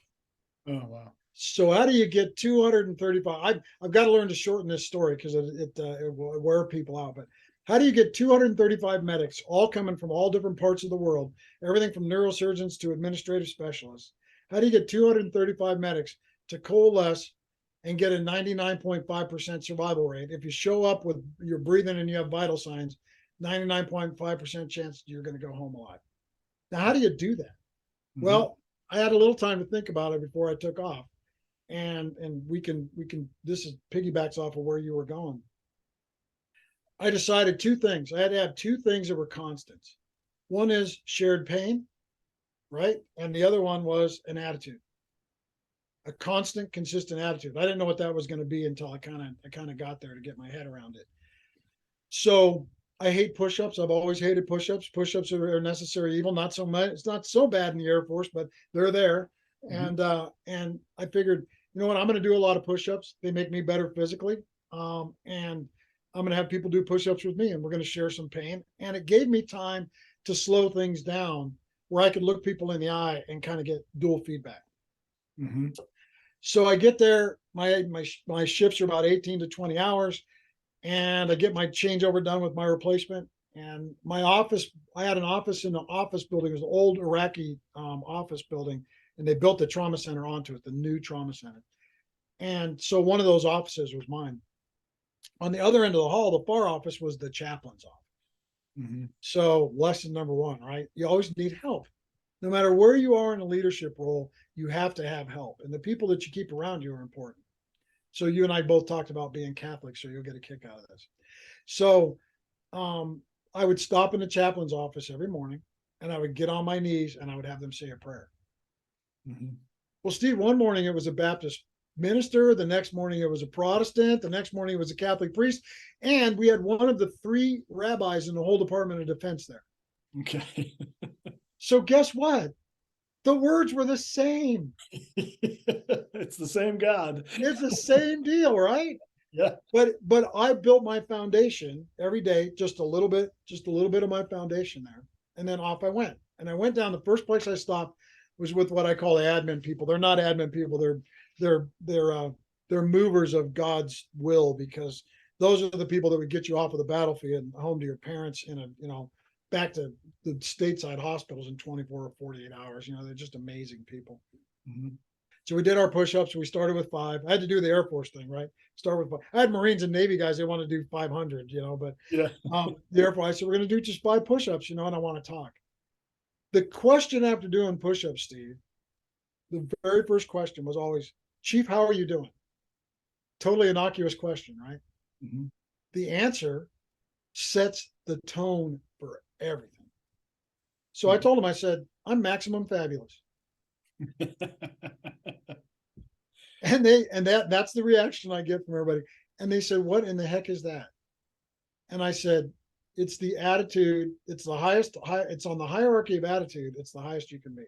Oh, wow. So how do you get 235? I've got to learn to shorten this story because it will wear people out. But how do you get 235 medics, all coming from all different parts of the world, everything from neurosurgeons to administrative specialists? How do you get 235 medics to coalesce and get a 99.5% survival rate? If you show up with your breathing and you have vital signs, 99.5% chance you're going to go home alive. Now, how do you do that? Mhm. Well, I had a little time to think about it before I took off, and we can this is piggybacks off of where you were going. I decided two things. I had to have two things that were constants. One is shared pain, right? And the other one was an attitude, a constant, consistent attitude. I didn't know what that was going to be until I kind of got there to get my head around it. So I hate push-ups. I've always hated push-ups. Push-ups are necessary evil. Not so much. It's not so bad in the Air Force, but they're there. Mhm. And I figured, you know what, I'm going to do a lot of push-ups. They make me better physically. And I'm going to have people do push-ups with me, and we're going to share some pain. And it gave me time to slow things down, where I could look people in the eye and kind of get dual feedback. Mhm. So I get there. My shifts are about 18 to 20 hours, and I get my changeover done with my replacement. And my office, I had an office in the office building. It was an old Iraqi office building, and they built the trauma center onto it, the new trauma center. And so one of those offices was mine. On the other end of the hall, the far office was the chaplain's office. Mhm. So lesson number one, right? You always need help. No matter where you are in a leadership role, you have to have help. And the people that you keep around you are important. So you and I both talked about being Catholic, so you'll get a kick out of this. So I would stop in the chaplain's office every morning, and I would get on my knees and I would have them say a prayer. Mhm. Well, Steve, one morning it was a Baptist minister. The next morning it was a Protestant. The next morning it was a Catholic priest. And we had one of the three rabbis in the whole Department of Defense there. Okay. So guess what? The words were the same. It's the same God. It's the same deal, right? Yeah. But I built my foundation every day, just a little bit of my foundation there, and then off I went. And I went down. The first place I stopped was with what I call the admin people. They're not admin people. They're movers of God's will, because those are the people that would get you off of the battlefield and home to your parents in a back to the stateside hospitals in 24 or 48 hours. They're just amazing people. Mhm. So we did our push-ups. We started with 5. I had to do the Air Force thing, right? Start with 5. I had Marines and Navy guys, they want to do 500, but Yeah. the Air Force, I said, we're going to do just 5 push-ups, and I want to talk. The question after doing push-ups, Steve, the very first question was always, Chief, how are you doing? Totally innocuous question, right? Mm-hmm. The answer sets the tone for everything. So I told him, I said, I'm maximum fabulous. That's the reaction I get from everybody. And they said, what in the heck is that? And I said, it's the attitude. It's the highest. It's on the hierarchy of attitude. It's the highest you can be.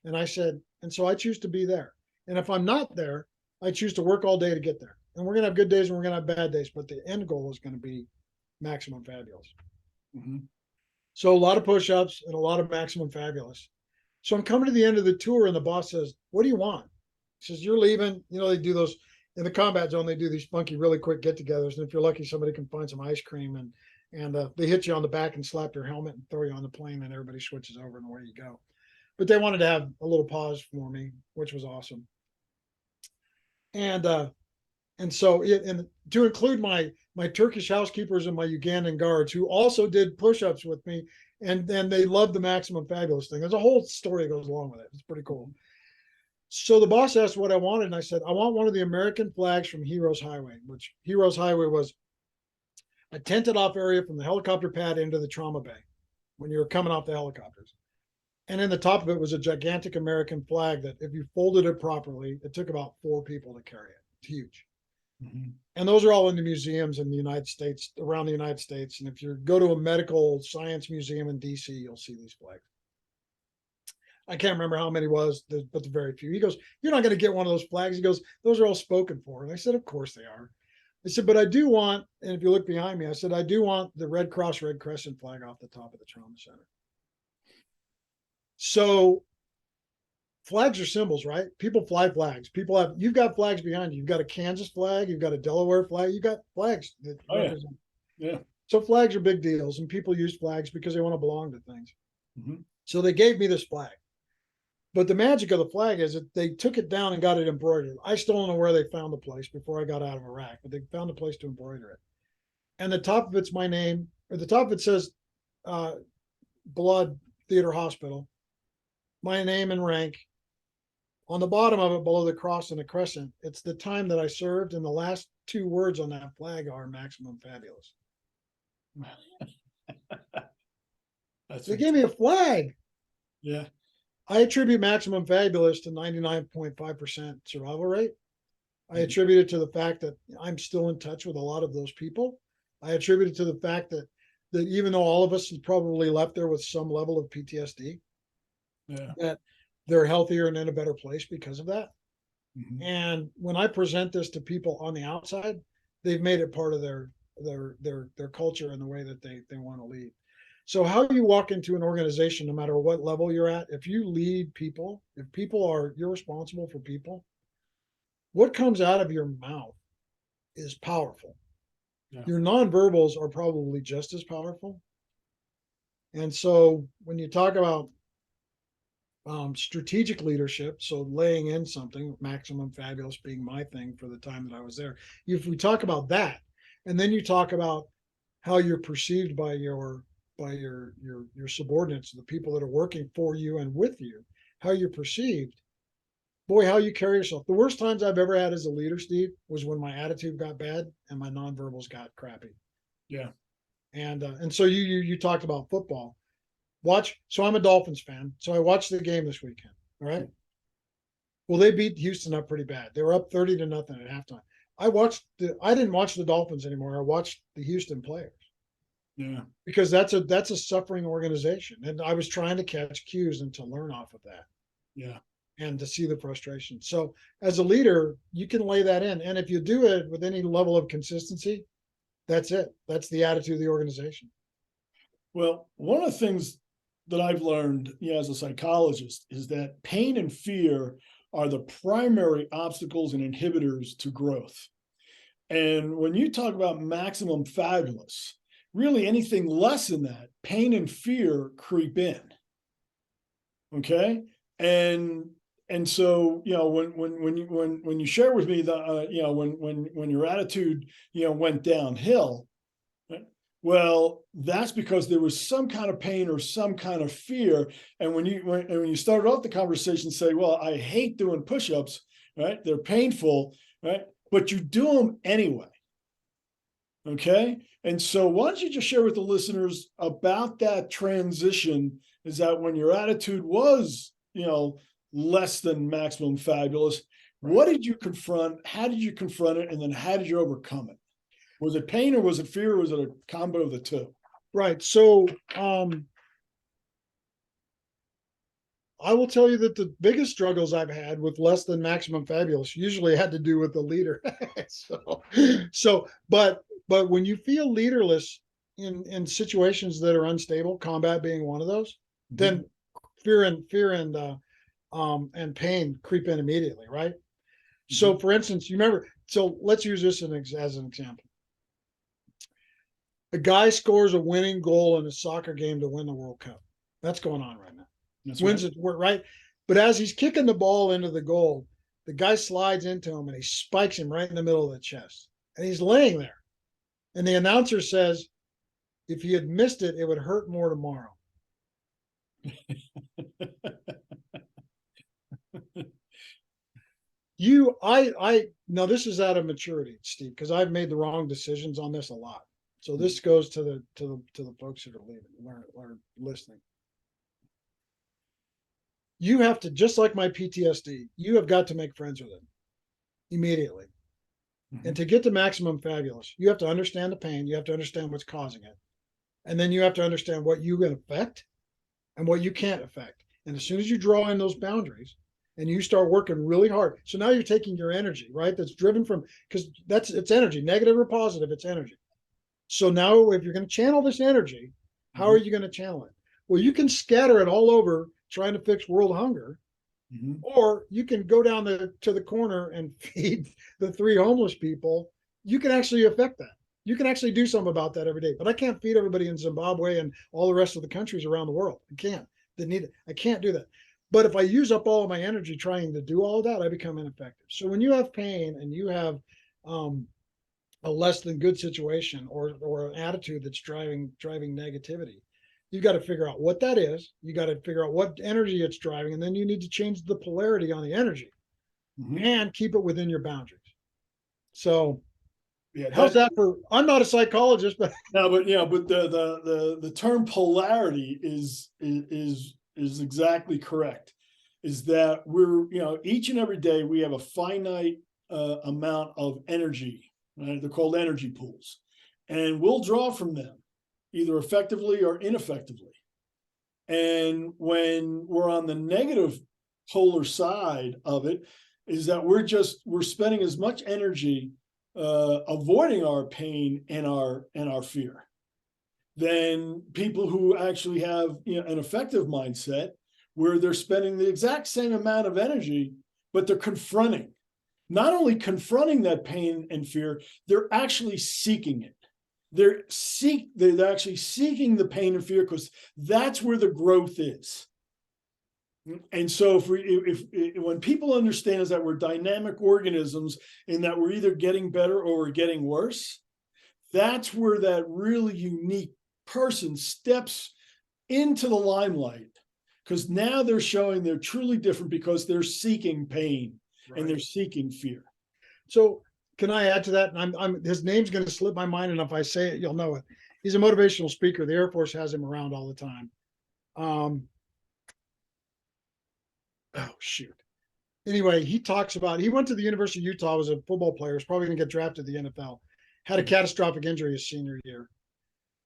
And I said, and so I choose to be there. And if I'm not there, I choose to work all day to get there. And we're going to have good days and we're going to have bad days, but the end goal is going to be maximum fabulous. Mm-hmm. So a lot of push-ups and a lot of maximum fabulous. So I'm coming to the end of the tour and the boss says, what do you want? He says, you're leaving. You know, they do those in the combat zone. They do these funky, really quick get-togethers. And if you're lucky, somebody can find some ice cream and they hit you on the back and slap your helmet and throw you on the plane and everybody switches over and away you go. But they wanted to have a little pause for me, which was awesome. And so and to include my Turkish housekeepers and my Ugandan guards who also did push-ups with me, and then they loved the maximum fabulous thing. There's a whole story that goes along with it. It's pretty cool. So the boss asked what I wanted, and I said, I want one of the American flags from Heroes Highway, which Heroes Highway was a tented off area from the helicopter pad into the trauma bay when you were coming off the helicopters. And in the top of it was a gigantic American flag that if you folded it properly, it took about 4 people to carry it. It's huge. Mm-hmm. And those are all in the museums in the United States, around the United States. And if you go to a medical science museum in DC, you'll see these flags. I can't remember how many was, but the very few. He goes, you're not going to get one of those flags. He goes, those are all spoken for. And I said, of course they are. I said, but I do want, and if you look behind me, I said, I do want the Red Cross, Red Crescent flag off the top of the trauma center. So flags are symbols, right? People fly flags. You've got flags behind you. You've got a Kansas flag. You've got a Delaware flag. You've got flags that represent. Yeah. So flags are big deals, and people use flags because they want to belong to things. Mm-hmm. So they gave me this flag. But the magic of the flag is that they took it down and got it embroidered. I still don't know where they found the place before I got out of Iraq, but they found a place to embroider it. And the top of it's my name, or the top of it says Blood Theater Hospital, my name and rank. On the bottom of it, below the cross and the crescent, it's the time that I served, and the last 2 words on that flag are maximum fabulous. They gave me a flag. Yeah. I attribute maximum fabulous to 99.5% survival rate. I attribute it to the fact that I'm still in touch with a lot of those people. I attribute it to the fact that even though all of us have probably left there with some level of PTSD, that they're healthier and in a better place because of that. Mm-hmm. And when I present this to people on the outside, they've made it part of their culture and the way that they want to lead. So how you walk into an organization, no matter what level you're at, if you lead people, you're responsible for people, what comes out of your mouth is powerful. Yeah. Your nonverbals are probably just as powerful. And so when you talk about strategic leadership, so laying in something, maximum fabulous being my thing for the time that I was there. If we talk about that, and then you talk about how you're perceived by your subordinates, the people that are working for you and with you, how you're perceived, boy, how you carry yourself. The worst times I've ever had as a leader, Steve, was when my attitude got bad and my nonverbals got crappy. Yeah. And so you talked about football. So I'm a Dolphins fan. So I watched the game this weekend. All right. Well, they beat Houston up pretty bad. They were up 30-0 at halftime. I didn't watch the Dolphins anymore. I watched the Houston players. Yeah. Because that's a suffering organization. And I was trying to catch cues and to learn off of that. Yeah. And to see the frustration. So as a leader, you can lay that in. And if you do it with any level of consistency, that's it. That's the attitude of the organization. Well, one of the things that I've learned, as a psychologist, is that pain and fear are the primary obstacles and inhibitors to growth. And when you talk about maximum fabulous, really anything less than that, pain and fear creep in. Okay. And so, when you share with me that, when your attitude, went downhill, Well, that's because there was some kind of pain or some kind of fear. And when you started off the conversation, say, "Well, I hate doing push-ups," right? They're painful, right? But you do them anyway. Okay. And so why don't you just share with the listeners about that transition? Is that when your attitude was, less than maximum fabulous, Right. what did you confront? How did you confront it? And then how did you overcome it? Was it pain or was it fear? Or was it a combo of the two? Right. So I will tell you that the biggest struggles I've had with less than maximum fabulous usually had to do with the leader. But when you feel leaderless in situations that are unstable, combat being one of those, Mhm. then fear and pain creep in immediately, right? So, Mhm. for instance, you remember. So let's use this as an example. A guy scores a winning goal in a soccer game to win the World Cup. That's going on right now. That's Wins right. it right, but as he's kicking the ball into the goal, the guy slides into him and he spikes him right in the middle of the chest, and he's laying there. And the announcer says, if he had missed it, it would hurt more tomorrow. I now this is out of maturity, Steve, because I've made the wrong decisions on this a lot. So this goes to the folks that are learn listening. You have to, just like my PTSD, you have got to make friends with it immediately. And Mhm. to get to maximum fabulous, you have to understand the pain, you have to understand what's causing it, and then you have to understand what you can affect and what you can't affect. And as soon as you draw in those boundaries and you start working really hard, so now you're taking your energy, right? That's driven from, because it's energy, negative or positive, it's energy. So now, if you're going to channel this energy, how are Mhm. you going to channel it? Well, you can scatter it all over trying to fix world hunger, Mhm. or you can go down to the corner and feed the three homeless people. You can actually affect that. You can actually do something about that every day. But I can't feed everybody in Zimbabwe and all the rest of the countries around the world. I can't. They need it. I can't do that. But if I use up all of my energy trying to do all of that, I become ineffective. So when you have pain and you have um, a less than good situation, or an attitude that's driving negativity, you've got to figure out what that is. You got to figure out what energy it's driving, and then you need to change the polarity on the energy Mhm. and keep it within your boundaries. So Yeah, how's that for, I'm not a psychologist, but no, but but the term polarity is exactly correct. Is that we're each and every day we have a finite amount of energy. Right? They're called energy pools, and we'll draw from them either effectively or ineffectively. And when we're on the negative polar side of it, is that we're spending as much energy avoiding our pain and our fear than people who actually have an effective mindset where they're spending the exact same amount of energy, but they're confronting, not only confronting that pain and fear, they're actually seeking it. They're actually seeking the pain and fear because that's where the growth is. And so if when people understand is that we're dynamic organisms and that we're either getting better or we're getting worse, that's where that really unique person steps into the limelight, because now they're showing they're truly different because they're seeking pain and they're right. seeking fear. So can I add to that? And I'm his name's going to slip my mind, and if I say it, you'll know it. He's a motivational speaker. The Air Force has him around all the time. Um, oh shoot. Anyway, he talks about, he went to the University of Utah, was a football player, was probably going to get drafted to the NFL, had a catastrophic injury his senior year,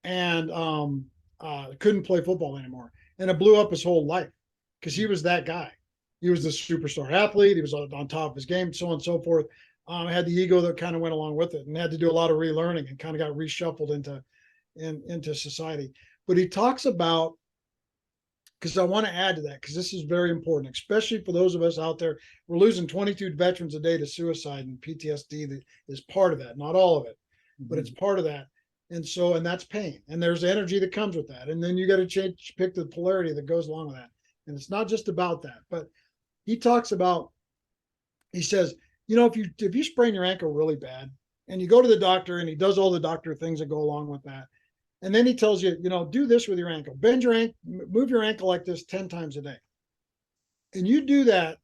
and couldn't play football anymore. And it blew up his whole life because he was that guy. He was the superstar athlete. He was on top of his game, so on and so forth. Had the ego that kind of went along with it, and had to do a lot of relearning, and kind of got reshuffled into society. But he talks about, because I want to add to that, because this is very important, especially for those of us out there. We're losing 22 veterans a day to suicide, and PTSD that is part of that, not all of it, but it's Mhm. part of that. And that's pain, and there's energy that comes with that, and then you got to pick the polarity that goes along with that. And it's not just about that, but he talks about, he says, if you sprain your ankle really bad and you go to the doctor and he does all the doctor things that go along with that, And then he tells you, do this with your ankle, bend your ankle, move your ankle like this 10 times a day. And you do that,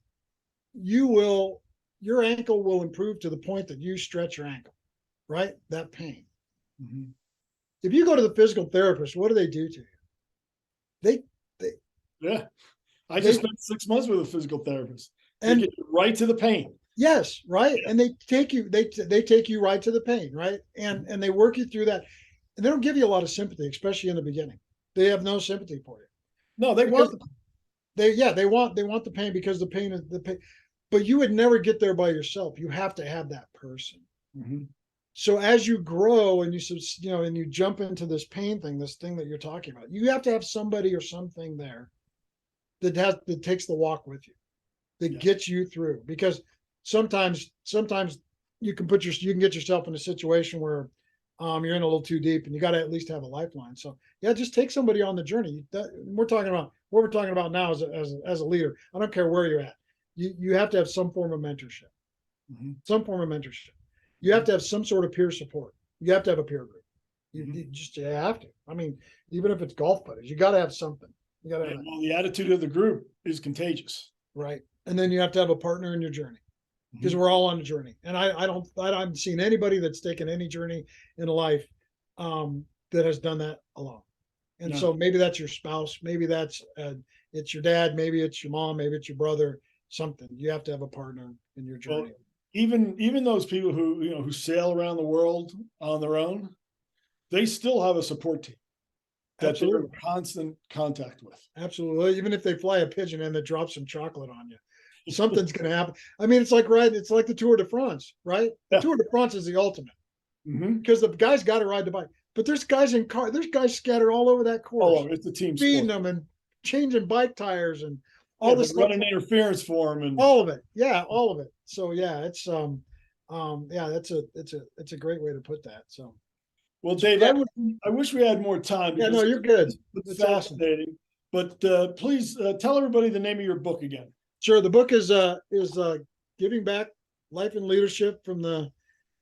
your ankle will improve to the point that you stretch your ankle, right? That pain. Mhm. If you go to the physical therapist, what do they do to you? They, they, Yeah. I they, just spent 6 months with a physical therapist. They and get you right to the pain. yes, right. Yeah. And they take you right to the pain, right? And they work you through that. And they don't give you a lot of sympathy, especially in the beginning. They have no sympathy for you No, they because want the they want the pain because the pain is the pain. But you would never get there by yourself. You have to have that person. Mhm. So as you grow and and you jump into this pain thing, this thing that you're talking about, you have to have somebody or something there that takes the walk with you, that Yeah. gets you through. Because sometimes you can get yourself in a situation where you're in a little too deep, and you got to at least have a lifeline. So yeah, just take somebody on the journey. We're talking about what we're talking about now as a leader. I don't care where you're at. You have to have some form of mentorship. Mhm. Some form of mentorship. You have Mhm. to have some sort of peer support. You have to have a peer group. Mhm. You have to. I mean, even if it's golf buddies, you got to have something. You got to Yeah, have that, well, the attitude of the group is contagious. right? And then you have to have a partner in your journey, because Mhm. we're all on a journey. And I haven't seen anybody that's taken any journey in life that has done that alone. And No. so maybe that's your spouse, maybe it's your dad, maybe it's your mom, maybe it's your brother, something. You have to have a partner in your Well, journey. even those people who sail around the world on their own, they still have a support team that they're in Absolutely. constant contact with. Absolutely. Even if they fly a pigeon and they drop some chocolate on you, something's going to happen. I mean, it's like the Tour de France, right? The Yeah. Tour de France is the ultimate, Hmm. because the guys got to ride the bike. But there's guys scattered all over that course, Oh, it's a team feeding sport. them and changing bike tires and Yeah, all they're this stuff. running interference for them, and All of it. Yeah, all of it. So yeah, yeah, it's a great way to put that. well, So Dave, yeah, I would, I wish we had more time yeah, no, because you're good. it's It's awesome. fascinating. But please tell everybody the name of your book again. Sure. The book is giving back, life and leadership from the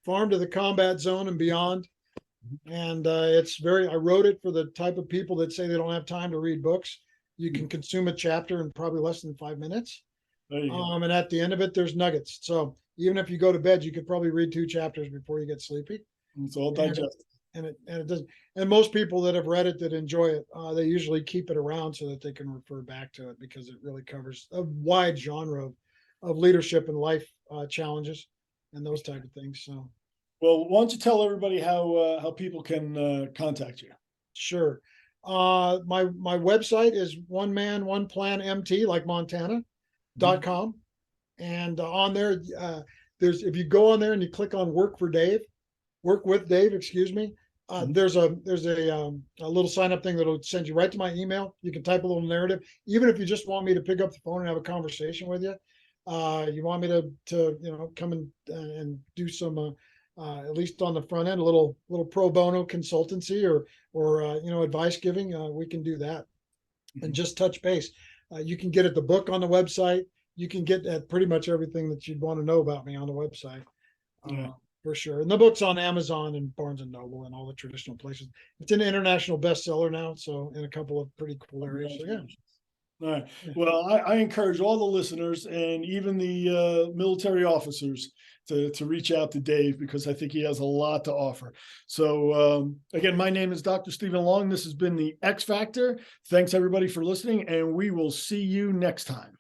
farm to the combat zone and beyond. And I wrote it for the type of people that say they don't have time to read books. You can consume a chapter in probably less than 5 minutes. There you go. And at the end of it, there's nuggets. So even if you go to bed, you could probably read 2 chapters before you get sleepy. It's all And it, digested. and it doesn't. And most people that have read it that enjoy it, they usually keep it around so that they can refer back to it, because it really covers a wide genre of leadership and life challenges and those type of things. So Well, why don't you tell everybody how people can contact you? sure. My website is one man one plan MT, like Mhm. Montana.com. And on there, if you go on there and you click on work with Dave, excuse me. Mhm. There's a little sign up thing that'll send you right to my email. You can type a little narrative, even if you just want me to pick up the phone and have a conversation with you. You want me to come and do some at least on the front end, a little pro bono consultancy or advice giving. We can do that and Mhm. just touch base. You can get at the book on the website. You can get at pretty much everything that you'd want to know about me on the website, Yeah. for sure. And the book's on Amazon and Barnes and Noble and all the traditional places. It's an international bestseller now, so in a couple of pretty cool areas. So yeah, Congratulations. All right. yeah, Well, I encourage all the listeners and even the military officers to reach out to Dave because I think he has a lot to offer. So, again, my name is Dr. Stephen Long. This has been the X Factor. Thanks, everybody, for listening, and we will see you next time.